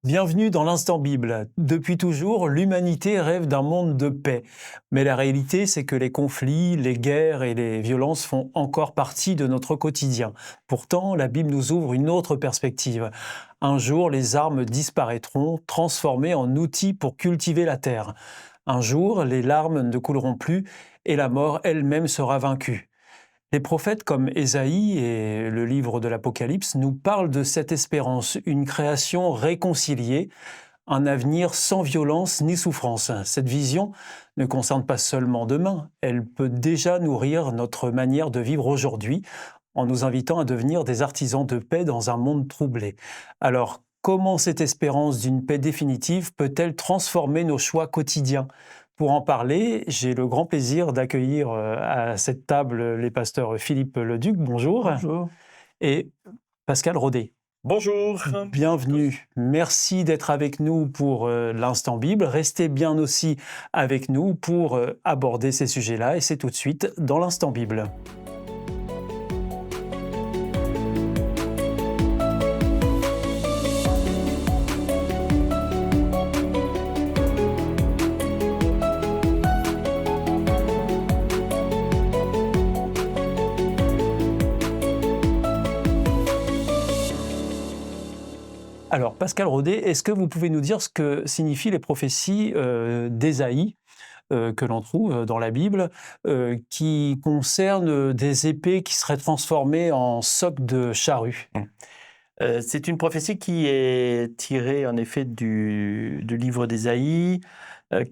Bienvenue dans l'Instant Bible. Depuis toujours, l'humanité rêve d'un monde de paix. Mais la réalité, c'est que les conflits, les guerres et les violences font encore partie de notre quotidien. Pourtant, la Bible nous ouvre une autre perspective. Un jour, les armes disparaîtront, transformées en outils pour cultiver la terre. Un jour, les larmes ne couleront plus et la mort elle-même sera vaincue. Les prophètes comme Ésaïe et le livre de l'Apocalypse nous parlent de cette espérance, une création réconciliée, un avenir sans violence ni souffrance. Cette vision ne concerne pas seulement demain, elle peut déjà nourrir notre manière de vivre aujourd'hui en nous invitant à devenir des artisans de paix dans un monde troublé. Alors, comment cette espérance d'une paix définitive peut-elle transformer nos choix quotidiens ? Pour en parler, j'ai le grand plaisir d'accueillir à cette table les pasteurs Philippe Leduc, bonjour, Bonjour. et Pascal Rodet. Bonjour. Bienvenue, merci d'être avec nous pour l'Instant Bible. Restez bien aussi avec nous pour aborder ces sujets-là, et c'est tout de suite dans l'Instant Bible. Alors, Pascal Rodet, est-ce que vous pouvez nous dire ce que signifient les prophéties d'Ésaïe que l'on trouve dans la Bible, qui concernent des épées qui seraient transformées en socs de charrue? C'est une prophétie qui est tirée en effet du livre d'Ésaïe,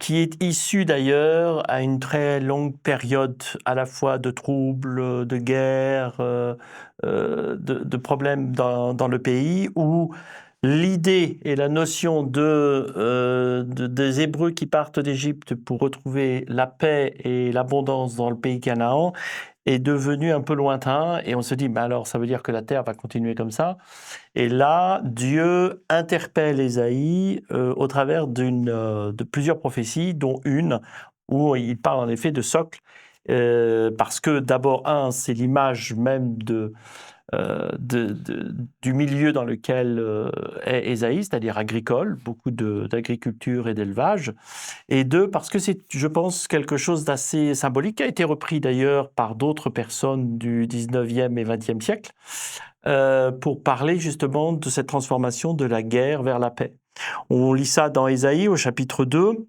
qui est issue d'ailleurs à une très longue période à la fois de troubles, de guerres, de problèmes dans le pays, où l'idée et la notion des Hébreux qui partent d'Égypte pour retrouver la paix et l'abondance dans le pays Canaan est devenu un peu lointain, et on se dit, alors ça veut dire que la terre va continuer comme ça. Et là, Dieu interpelle Ésaïe au travers de plusieurs prophéties, dont une où il parle en effet de socle, parce que d'abord, c'est l'image même du milieu dans lequel est Ésaïe, c'est-à-dire agricole, beaucoup d'agriculture et d'élevage, et deux, parce que c'est, je pense, quelque chose d'assez symbolique, qui a été repris d'ailleurs par d'autres personnes du 19e et 20e siècle, pour parler justement de cette transformation de la guerre vers la paix. On lit ça dans Ésaïe au chapitre 2,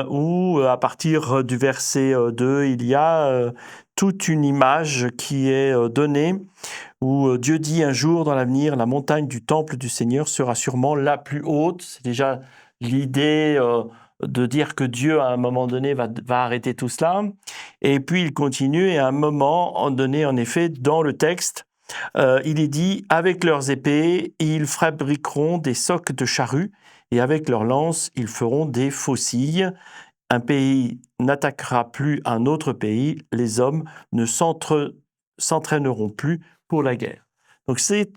où à partir du verset 2, il y a toute une image qui est donnée, où Dieu dit un jour dans l'avenir, la montagne du temple du Seigneur sera sûrement la plus haute. C'est déjà l'idée de dire que Dieu, à un moment donné, va arrêter tout cela. Et puis il continue, et à un moment donné, en effet, dans le texte, il est dit, avec leurs épées, ils fabriqueront des socs de charrues, et avec leurs lances, ils feront des faucilles. Un pays n'attaquera plus un autre pays, les hommes ne s'entraîneront plus pour la guerre. Donc cette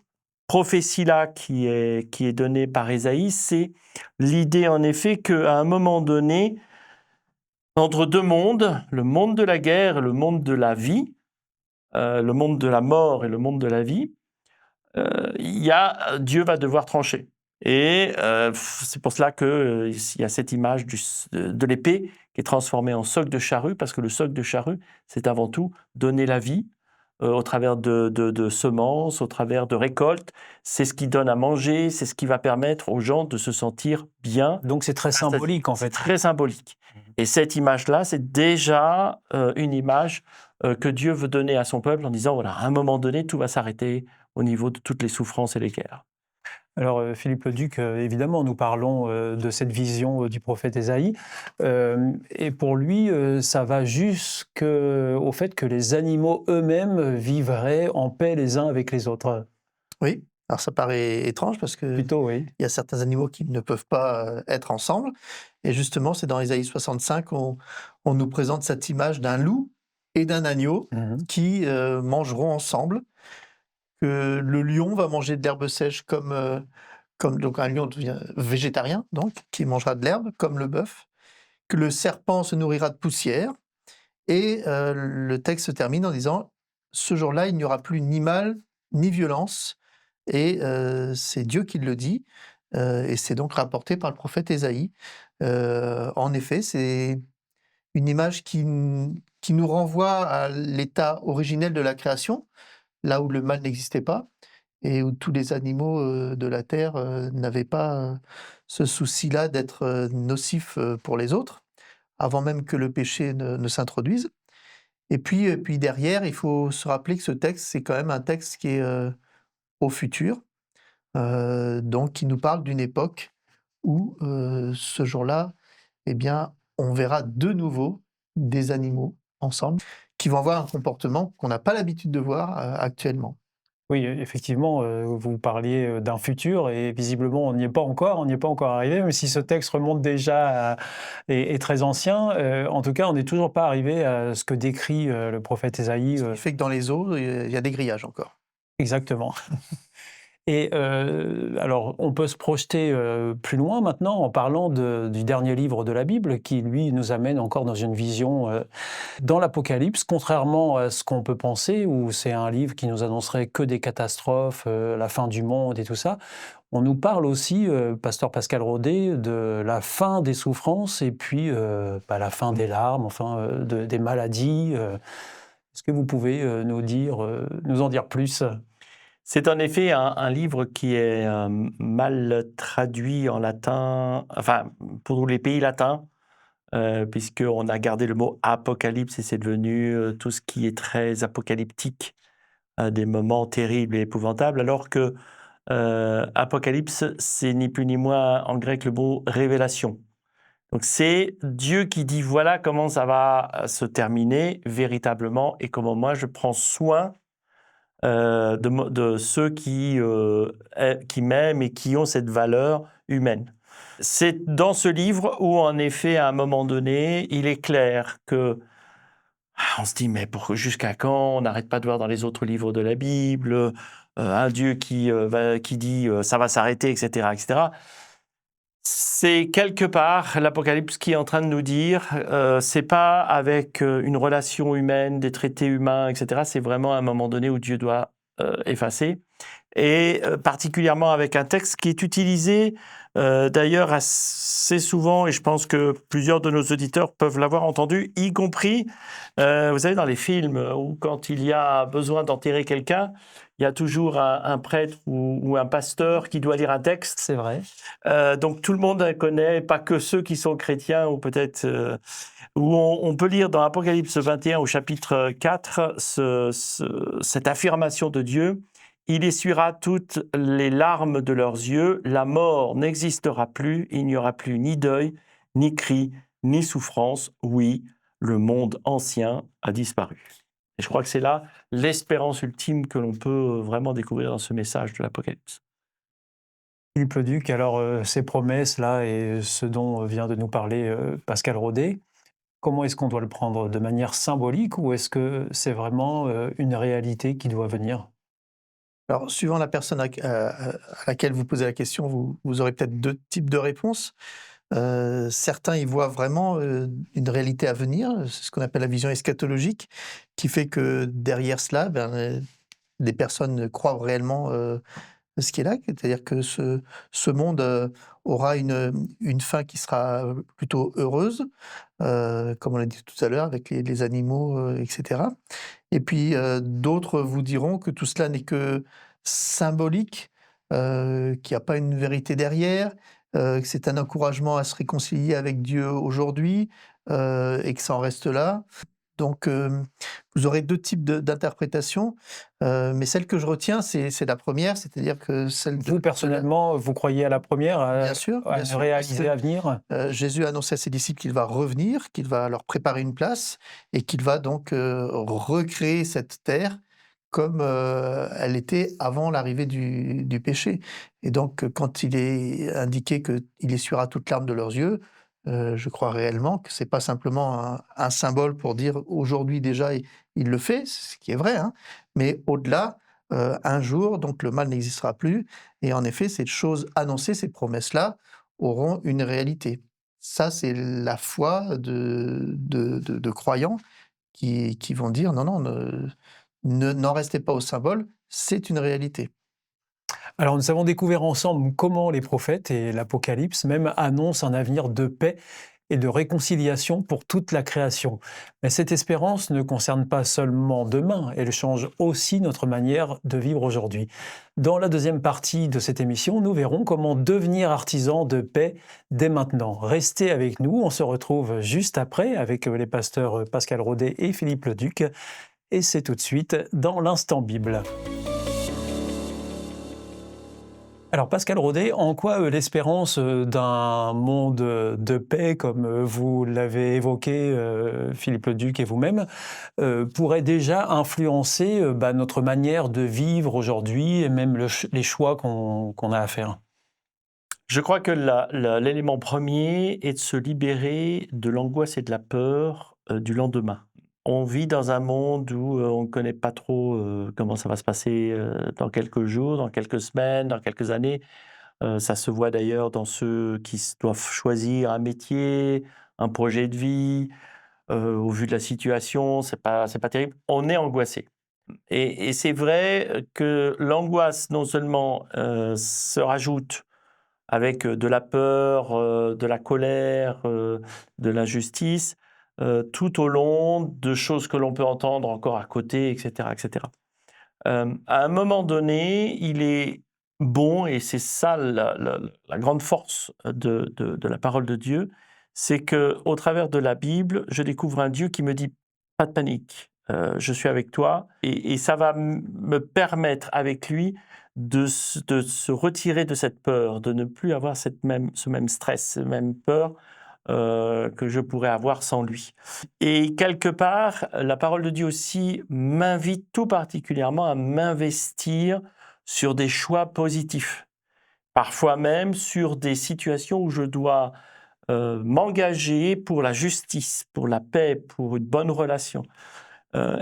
prophétie-là qui est donnée par Ésaïe, c'est l'idée en effet qu'à un moment donné, entre deux mondes, le monde de la guerre et le monde de la vie, le monde de la mort et le monde de la vie, Dieu va devoir trancher. Et c'est pour cela qu'il y a cette image de l'épée qui est transformée en soc de charrue, parce que le soc de charrue, c'est avant tout donner la vie au travers de semences, au travers de récoltes. C'est ce qui donne à manger, c'est ce qui va permettre aux gens de se sentir bien. Donc c'est très symbolique en fait. C'est très symbolique. Et cette image-là, c'est déjà une image que Dieu veut donner à son peuple en disant, voilà, à un moment donné, tout va s'arrêter au niveau de toutes les souffrances et les guerres. Alors Philippe Leduc, évidemment, nous parlons de cette vision du prophète Ésaïe, et pour lui, ça va jusqu'au fait que les animaux eux-mêmes vivraient en paix les uns avec les autres. Oui, alors ça paraît étrange parce que Plutôt, oui. il y a certains animaux qui ne peuvent pas être ensemble. Et justement, c'est dans Ésaïe 65 on nous présente cette image d'un loup et d'un agneau qui mangeront ensemble. Que le lion va manger de l'herbe sèche comme donc un lion devient végétarien, donc, qui mangera de l'herbe, comme le bœuf. Que le serpent se nourrira de poussière. Et le texte se termine en disant « Ce jour-là, il n'y aura plus ni mal, ni violence. » Et c'est Dieu qui le dit. et c'est donc rapporté par le prophète Ésaïe. En effet, c'est une image qui nous renvoie à l'état originel de la création, là où le mal n'existait pas et où tous les animaux de la terre n'avaient pas ce souci-là d'être nocifs pour les autres, avant même que le péché ne s'introduise. Et puis derrière, il faut se rappeler que ce texte, c'est quand même un texte qui est au futur, donc qui nous parle d'une époque où ce jour-là, eh bien, on verra de nouveau des animaux ensemble qui vont avoir un comportement qu'on n'a pas l'habitude de voir actuellement. Oui, effectivement, vous parliez d'un futur et visiblement on n'y est pas encore arrivé, même si ce texte remonte déjà est très ancien. En tout cas, on n'est toujours pas arrivé à ce que décrit le prophète Ésaïe. Ce qui fait que dans les eaux, il y a des grillages encore. Exactement. Et alors, on peut se projeter plus loin maintenant en parlant du dernier livre de la Bible qui, lui, nous amène encore dans une vision dans l'Apocalypse, contrairement à ce qu'on peut penser, où c'est un livre qui nous annoncerait que des catastrophes, la fin du monde et tout ça. On nous parle aussi, pasteur Pascal Rodet, de la fin des souffrances et puis la fin des larmes, enfin des maladies. Est-ce que vous pouvez nous en dire plus? C'est en effet un livre qui est mal traduit en latin, enfin, pour les pays latins, puisqu'on a gardé le mot apocalypse et c'est devenu tout ce qui est très apocalyptique, des moments terribles et épouvantables, alors que apocalypse, c'est ni plus ni moins en grec le mot révélation. Donc c'est Dieu qui dit voilà comment ça va se terminer véritablement et comment moi je prends soin de ceux qui m'aiment et qui ont cette valeur humaine. C'est dans ce livre où, en effet, à un moment donné, il est clair que on se dit, mais jusqu'à quand on n'arrête pas de voir dans les autres livres de la Bible un Dieu qui dit ça va s'arrêter, etc., etc. C'est quelque part l'Apocalypse qui est en train de nous dire, c'est pas avec une relation humaine, des traités humains, etc. C'est vraiment à un moment donné où Dieu doit effacer. Et particulièrement avec un texte qui est utilisé d'ailleurs assez souvent, et je pense que plusieurs de nos auditeurs peuvent l'avoir entendu, y compris, vous savez, dans les films où quand il y a besoin d'enterrer quelqu'un, il y a toujours un prêtre ou un pasteur qui doit lire un texte. C'est vrai. Donc tout le monde connaît, pas que ceux qui sont chrétiens, ou peut-être où on peut lire dans Apocalypse 21 au chapitre 4 cette affirmation de Dieu. Il essuiera toutes les larmes de leurs yeux, la mort n'existera plus, il n'y aura plus ni deuil, ni cri, ni souffrance. Oui, le monde ancien a disparu. Et je crois que c'est là l'espérance ultime que l'on peut vraiment découvrir dans ce message de l'Apocalypse. Philippe Leduc, alors ces promesses-là et ce dont vient de nous parler Pascal Rodet, comment est-ce qu'on doit le prendre? De manière symbolique ou est-ce que c'est vraiment une réalité qui doit venir? Alors, suivant la personne à laquelle vous posez la question, vous aurez peut-être deux types de réponses. Certains y voient vraiment une réalité à venir, c'est ce qu'on appelle la vision eschatologique, qui fait que derrière cela, des personnes croient réellement ce qui est là, c'est-à-dire que ce monde aura une fin qui sera plutôt heureuse, comme on l'a dit tout à l'heure, avec les animaux, etc. Et puis d'autres vous diront que tout cela n'est que symbolique, qu'il n'y a pas une vérité derrière, que c'est un encouragement à se réconcilier avec Dieu aujourd'hui, et que ça en reste là. Donc vous aurez deux types d'interprétations, mais celle que je retiens, c'est la première, c'est-à-dire que celle de... Vous, personnellement, vous croyez à la première, Bien sûr, à bien une sûr, réalité parce à venir? que Jésus a annoncé à ses disciples qu'il va revenir, qu'il va leur préparer une place et qu'il va donc recréer cette terre comme elle était avant l'arrivée du péché. Et donc, quand il est indiqué qu'il essuiera toute larme de leurs yeux, je crois réellement que c'est pas simplement un symbole pour dire aujourd'hui déjà il le fait, ce qui est vrai, hein, mais au-delà, un jour, donc le mal n'existera plus. Et en effet, ces choses annoncées, ces promesses-là, auront une réalité. Ça, c'est la foi de croyants qui vont dire non, non, n'en restez pas au symbole, c'est une réalité. Alors nous avons découvert ensemble comment les prophètes et l'Apocalypse même annoncent un avenir de paix et de réconciliation pour toute la création. Mais cette espérance ne concerne pas seulement demain, elle change aussi notre manière de vivre aujourd'hui. Dans la deuxième partie de cette émission, nous verrons comment devenir artisan de paix dès maintenant. Restez avec nous, on se retrouve juste après avec les pasteurs Pascal Rodet et Philippe Leduc, et c'est tout de suite dans l'Instant Bible. Alors Pascal Rodet, en quoi l'espérance d'un monde de paix, comme vous l'avez évoqué, Philippe Leduc et vous-même, pourrait déjà influencer notre manière de vivre aujourd'hui et même les choix qu'on a à faire? Je crois que l'élément premier est de se libérer de l'angoisse et de la peur du lendemain. On vit dans un monde où on ne connaît pas trop comment ça va se passer dans quelques jours, dans quelques semaines, dans quelques années. Ça se voit d'ailleurs dans ceux qui doivent choisir un métier, un projet de vie. Au vu de la situation, c'est pas terrible. On est angoissé. Et c'est vrai que l'angoisse, non seulement se rajoute avec de la peur, de la colère, de l'injustice, tout au long de choses que l'on peut entendre encore à côté, etc., etc. À un moment donné, il est bon, et c'est ça la grande force de la parole de Dieu, c'est qu'au travers de la Bible, je découvre un Dieu qui me dit « pas de panique, je suis avec toi », et ça va me permettre avec lui de se retirer de cette peur, de ne plus avoir ce même stress, cette même peur que je pourrais avoir sans lui. Et quelque part, la parole de Dieu aussi m'invite tout particulièrement à m'investir sur des choix positifs. Parfois même sur des situations où je dois m'engager pour la justice, pour la paix, pour une bonne relation.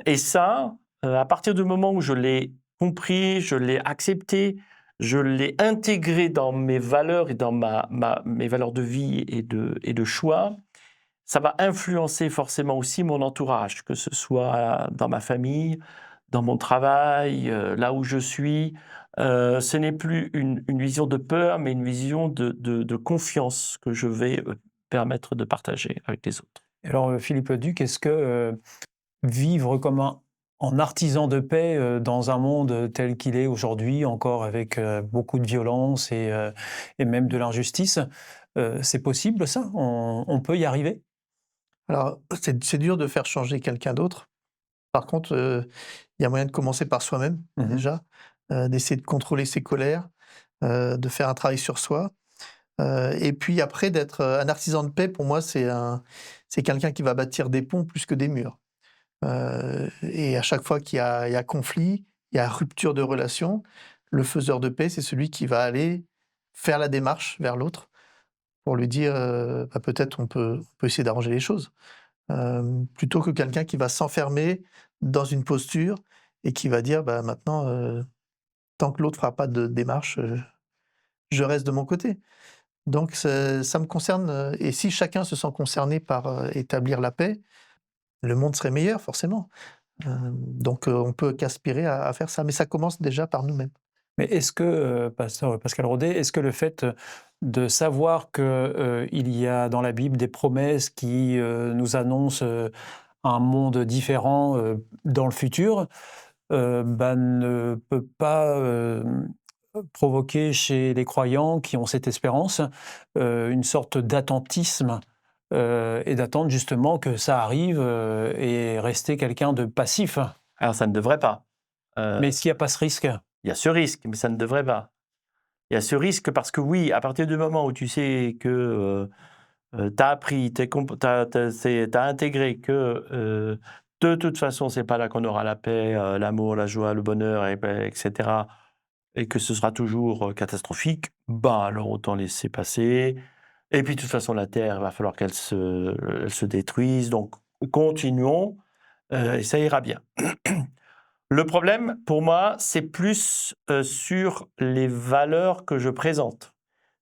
Et ça, à partir du moment où je l'ai compris, je l'ai accepté, je l'ai intégré dans mes valeurs et dans mes valeurs de vie et de choix, ça va influencer forcément aussi mon entourage, que ce soit dans ma famille, dans mon travail, là où je suis. Ce n'est plus une vision de peur, mais une vision de confiance que je vais permettre de partager avec les autres. Alors Philippe Leduc, est-ce que vivre comme en artisan de paix dans un monde tel qu'il est aujourd'hui, encore avec beaucoup de violence et même de l'injustice, c'est possible ça? On peut y arriver? Alors, c'est dur de faire changer quelqu'un d'autre. Par contre, il y a moyen de commencer par soi-même, déjà, d'essayer de contrôler ses colères, de faire un travail sur soi. Et puis après, d'être un artisan de paix, pour moi, c'est quelqu'un qui va bâtir des ponts plus que des murs. Et à chaque fois qu'il y a conflit, il y a rupture de relation, le faiseur de paix, c'est celui qui va aller faire la démarche vers l'autre pour lui dire peut-être on peut essayer d'arranger les choses. Plutôt que quelqu'un qui va s'enfermer dans une posture et qui va dire maintenant, tant que l'autre fera pas de démarche, je reste de mon côté. Donc ça me concerne, et si chacun se sent concerné par établir la paix, le monde serait meilleur forcément. Donc on peut qu'aspirer à faire ça, mais ça commence déjà par nous-mêmes. Mais est-ce que, pasteur Pascal Rodet, est-ce que le fait de savoir qu'il y a dans la Bible des promesses qui nous annoncent un monde différent dans le futur, ne peut pas provoquer chez les croyants qui ont cette espérance une sorte d'attentisme et d'attendre justement que ça arrive et rester quelqu'un de passif? Alors ça ne devrait pas. Mais est-ce qu'il n'y a pas ce risque? Il y a ce risque, mais ça ne devrait pas. Il y a ce risque parce que oui, à partir du moment où tu sais que tu as appris, tu as intégré que de toute façon, c'est pas là qu'on aura la paix, l'amour, la joie, le bonheur, etc., et que ce sera toujours catastrophique, alors autant laisser passer. Et puis de toute façon, la Terre, il va falloir qu'elle se détruise, donc continuons, et ça ira bien. Le problème, pour moi, c'est plus sur les valeurs que je présente.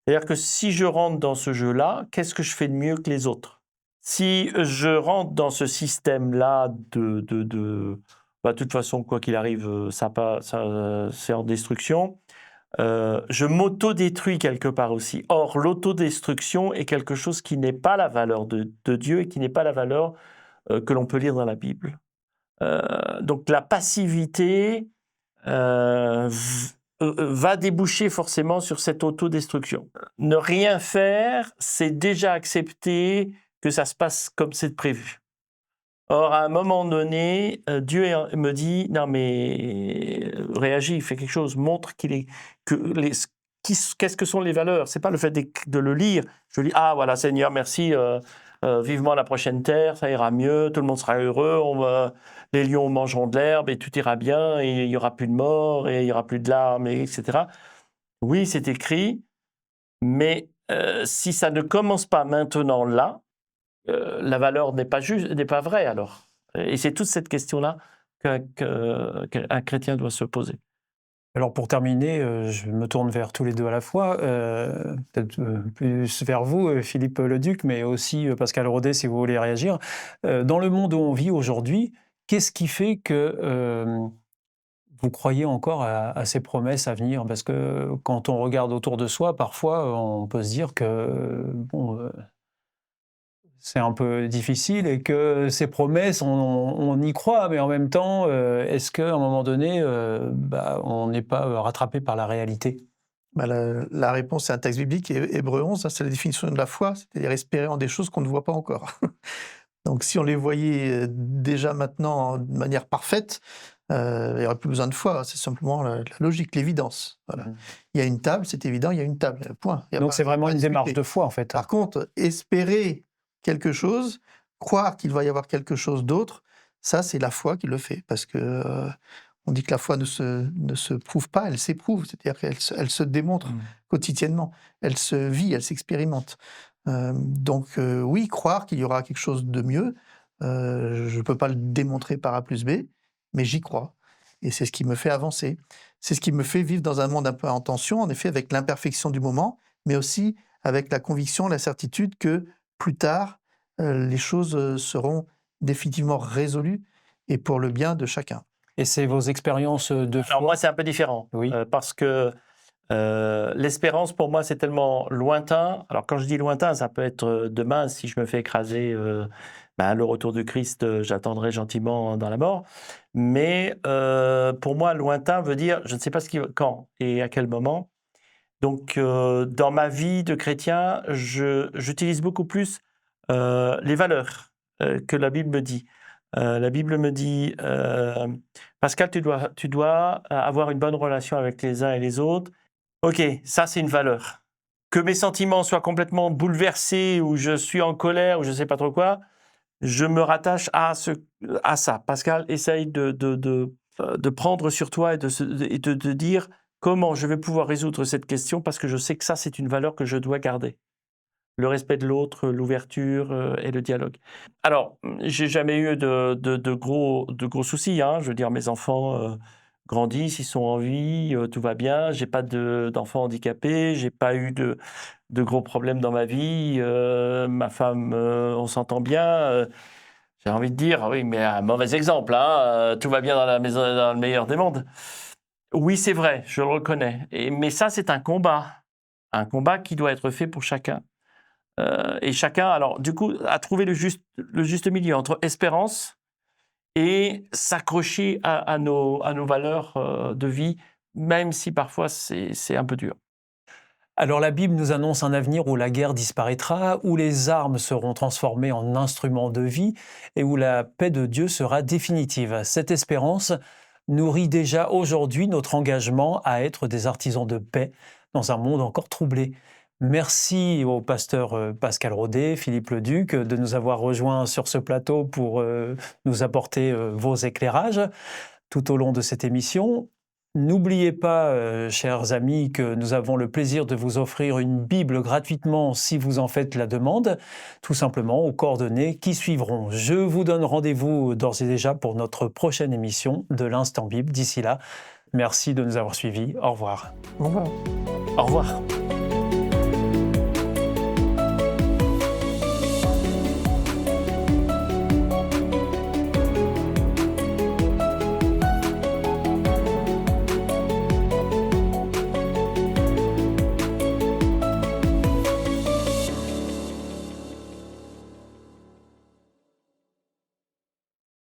C'est-à-dire que si je rentre dans ce jeu-là, qu'est-ce que je fais de mieux que les autres? Si je rentre dans ce système-là de toute façon, quoi qu'il arrive, c'est en destruction, je m'auto-détruis quelque part aussi. Or, l'autodestruction est quelque chose qui n'est pas la valeur de Dieu et qui n'est pas la valeur que l'on peut lire dans la Bible. Donc la passivité va déboucher forcément sur cette autodestruction. Ne rien faire, c'est déjà accepter que ça se passe comme c'est prévu. Or, à un moment donné, Dieu me dit, non mais réagis, fais quelque chose, montre qu'est-ce que sont les valeurs. C'est pas le fait de le lire. Je dis, ah voilà Seigneur, merci, vivement la prochaine terre, ça ira mieux, tout le monde sera heureux, les lions mangeront de l'herbe et tout ira bien, et il n'y aura plus de mort, et il n'y aura plus de larmes, etc. Oui, c'est écrit, mais si ça ne commence pas maintenant là, la valeur n'est pas vraie alors. Et c'est toute cette question-là qu'un chrétien doit se poser. Alors pour terminer, je me tourne vers tous les deux à la fois, peut-être plus vers vous, Philippe Leduc, mais aussi Pascal Rodet, si vous voulez réagir. Dans le monde où on vit aujourd'hui, qu'est-ce qui fait que vous croyez encore à ces promesses à venir? Parce que quand on regarde autour de soi, parfois, on peut se dire que c'est un peu difficile et que ces promesses, on y croit, mais en même temps, est-ce qu'à un moment donné, on n'est pas rattrapé par la réalité? La réponse, c'est un texte biblique, Hébreux 11, c'est la définition de la foi, c'est-à-dire espérer en des choses qu'on ne voit pas encore. Donc si on les voyait déjà maintenant de manière parfaite, il n'y aurait plus besoin de foi, c'est simplement la logique, l'évidence. Voilà. Il y a une table, c'est évident, il y a une table, point. Donc c'est vraiment une démarche de foi en fait. Par contre, espérer quelque chose, croire qu'il va y avoir quelque chose d'autre, ça c'est la foi qui le fait, parce que on dit que la foi ne se prouve pas, elle s'éprouve, c'est-à-dire qu'elle se démontre quotidiennement, elle se vit, elle s'expérimente. Donc oui, croire qu'il y aura quelque chose de mieux, je ne peux pas le démontrer par A plus B, mais j'y crois. Et c'est ce qui me fait avancer. C'est ce qui me fait vivre dans un monde un peu en tension, en effet, avec l'imperfection du moment, mais aussi avec la conviction, la certitude que plus tard, les choses seront définitivement résolues et pour le bien de chacun. Et c'est vos expériences de foi? Alors moi, c'est un peu différent, oui. Parce que l'espérance, pour moi, c'est tellement lointain. Alors quand je dis lointain, ça peut être demain, si je me fais écraser, le retour de Christ, j'attendrai gentiment dans la mort. Mais pour moi, lointain veut dire, je ne sais pas quand et à quel moment. Donc dans ma vie de chrétien, j'utilise beaucoup plus les valeurs que la Bible me dit. La Bible me dit, Pascal, tu dois avoir une bonne relation avec les uns et les autres. Ok, ça c'est une valeur. Que mes sentiments soient complètement bouleversés ou je suis en colère ou je ne sais pas trop quoi, je me rattache à ça. Pascal, essaye de prendre sur toi et de dire comment je vais pouvoir résoudre cette question parce que je sais que ça c'est une valeur que je dois garder. Le respect de l'autre, l'ouverture et le dialogue. Alors, j'ai jamais eu de gros soucis. Je veux dire, mes enfants grandissent, ils sont en vie, tout va bien. J'ai pas d'enfants handicapés, j'ai pas eu de gros problèmes dans ma vie. Ma femme, on s'entend bien. J'ai envie de dire, oui, mais un mauvais exemple. Tout va bien dans la maison, dans le meilleur des mondes. Oui, c'est vrai, je le reconnais. Mais ça, c'est un combat qui doit être fait pour chacun. Et chacun, alors du coup, a trouvé le juste milieu entre espérance et s'accrocher à nos valeurs de vie, même si parfois c'est un peu dur. Alors la Bible nous annonce un avenir où la guerre disparaîtra, où les armes seront transformées en instruments de vie et où la paix de Dieu sera définitive. Cette espérance nourrit déjà aujourd'hui notre engagement à être des artisans de paix dans un monde encore troublé. Merci au pasteur Pascal Rodet, Philippe Leduc, de nous avoir rejoints sur ce plateau pour nous apporter vos éclairages tout au long de cette émission. N'oubliez pas, chers amis, que nous avons le plaisir de vous offrir une Bible gratuitement si vous en faites la demande, tout simplement aux coordonnées qui suivront. Je vous donne rendez-vous d'ores et déjà pour notre prochaine émission de l'Instant Bible. D'ici là, merci de nous avoir suivis. Au revoir. Au revoir. Au revoir.